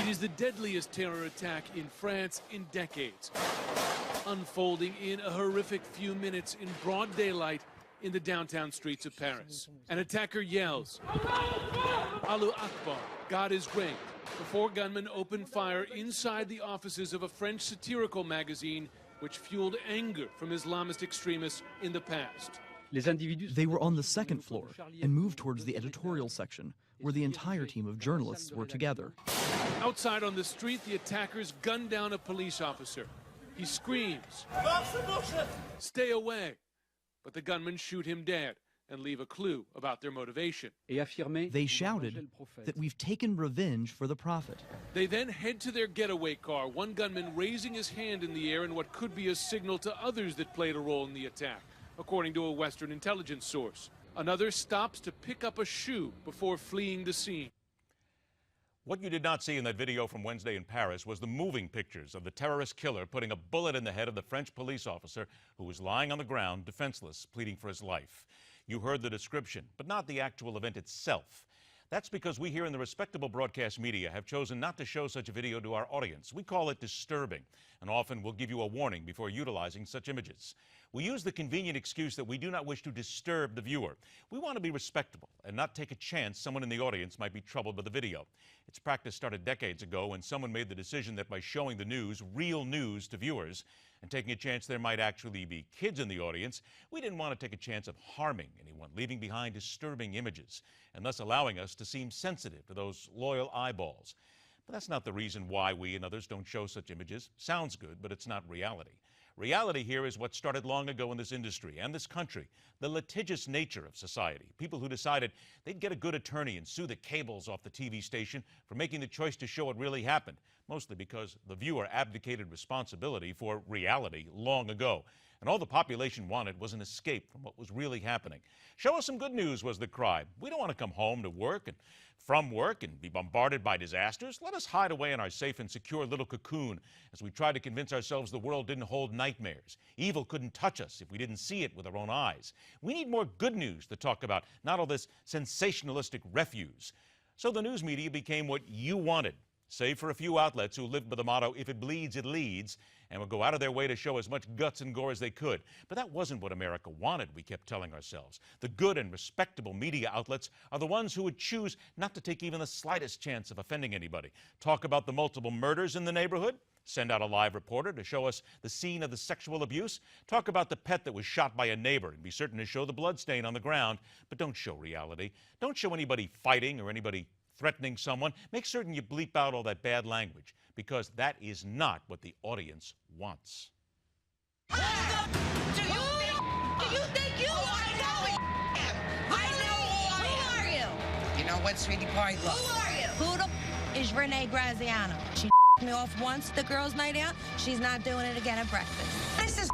is the deadliest terror attack in France in decades, unfolding in a horrific few minutes in broad daylight in the downtown streets of Paris. An attacker yells, "Allahu Akbar, God is great," before gunmen open fire inside the offices of a French satirical magazine which fueled anger from Islamist extremists in the past. They were on the second floor and moved towards the editorial section, where the entire team of journalists were together. Outside on the street, the attackers gun down a police officer. He screams, "Stay away!" But the gunmen shoot him dead and leave a clue about their motivation. They shouted that we've taken revenge for the Prophet. They then head to their getaway car, one gunman raising his hand in the air in what could be a signal to others that played a role in the attack, according to a Western intelligence source. Another stops to pick up a shoe before fleeing the scene. What you did not see in that video from Wednesday in Paris was the moving pictures of the terrorist killer putting a bullet in the head of the French police officer who was lying on the ground, defenseless, pleading for his life. You heard the description, but not the actual event itself. That's because we here in the respectable broadcast media have chosen not to show such a video to our audience. We call it disturbing, and often we'll give you a warning before utilizing such images. We use the convenient excuse that we do not wish to disturb the viewer. We want to be respectable and not take a chance someone in the audience might be troubled by the video. Its practice started decades ago when someone made the decision that by showing the news, real news, to viewers, and taking a chance there might actually be kids in the audience, we didn't want to take a chance of harming anyone, leaving behind disturbing images, and thus allowing us to seem sensitive to those loyal eyeballs. But that's not the reason why we and others don't show such images. Sounds good, but it's not reality. Reality here is what started long ago in this industry and this country, the litigious nature of society. People who decided they'd get a good attorney and sue the cables off the TV station for making the choice to show what really happened, mostly because the viewer abdicated responsibility for reality long ago. And all the population wanted was an escape from what was really happening. Show us some good news was the cry. We don't want to come home to work and from work and be bombarded by disasters. Let us hide away in our safe and secure little cocoon as we try to convince ourselves the world didn't hold nightmares. Evil couldn't touch us if we didn't see it with our own eyes. We need more good news to talk about, not all this sensationalistic refuse. So the news media became what you wanted, save for a few outlets who lived by the motto, "If it bleeds, it leads," and would go out of their way to show as much guts and gore as they could. But that wasn't what America wanted, we kept telling ourselves. The good and respectable media outlets are the ones who would choose not to take even the slightest chance of offending anybody. Talk about the multiple murders in the neighborhood, send out a live reporter to show us the scene of the sexual abuse, talk about the pet that was shot by a neighbor and be certain to show the bloodstain on the ground, but don't show reality. Don't show anybody fighting or anybody threatening someone. Make certain you bleep out all that bad language, because that is not what the audience wants. Do you think you are? I know who are you? You know what, sweetie pie? Look. Who are you? Who the is Renee Graziano? She me off once the girls' night out. She's not doing it again at breakfast. This is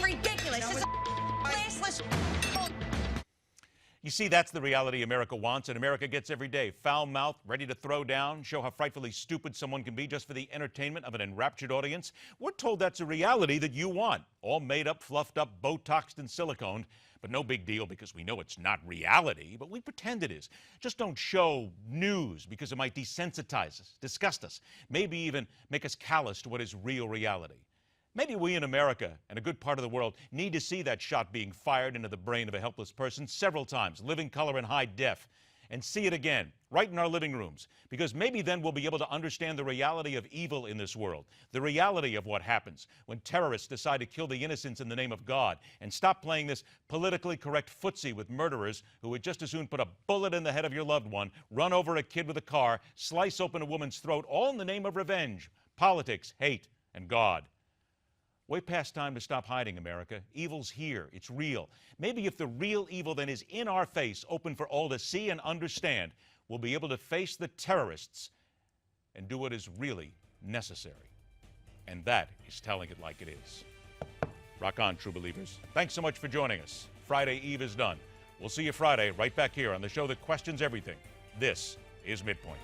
ridiculous. This is classless. You see, that's the reality America wants, and America gets every day. Foul-mouthed, ready to throw down, show how frightfully stupid someone can be just for the entertainment of an enraptured audience. We're told that's a reality that you want. All made up, fluffed up, Botoxed and siliconed. But no big deal because we know it's not reality, but we pretend it is. Just don't show news because it might desensitize us, disgust us, maybe even make us callous to what is real reality. Maybe we in America and a good part of the world need to see that shot being fired into the brain of a helpless person several times, living color and high def, and see it again, right in our living rooms, because maybe then we'll be able to understand the reality of evil in this world, the reality of what happens when terrorists decide to kill the innocents in the name of God, and stop playing this politically correct footsie with murderers who would just as soon put a bullet in the head of your loved one, run over a kid with a car, slice open a woman's throat, all in the name of revenge, politics, hate, and God. Way past time to stop hiding, America. Evil's here. It's real. Maybe if the real evil then is in our face, open for all to see and understand, we'll be able to face the terrorists and do what is really necessary. And that is telling it like it is. Rock on, true believers. Thanks so much for joining us. Friday Eve is done. We'll see you Friday right back here on the show that questions everything. This is MidPoint.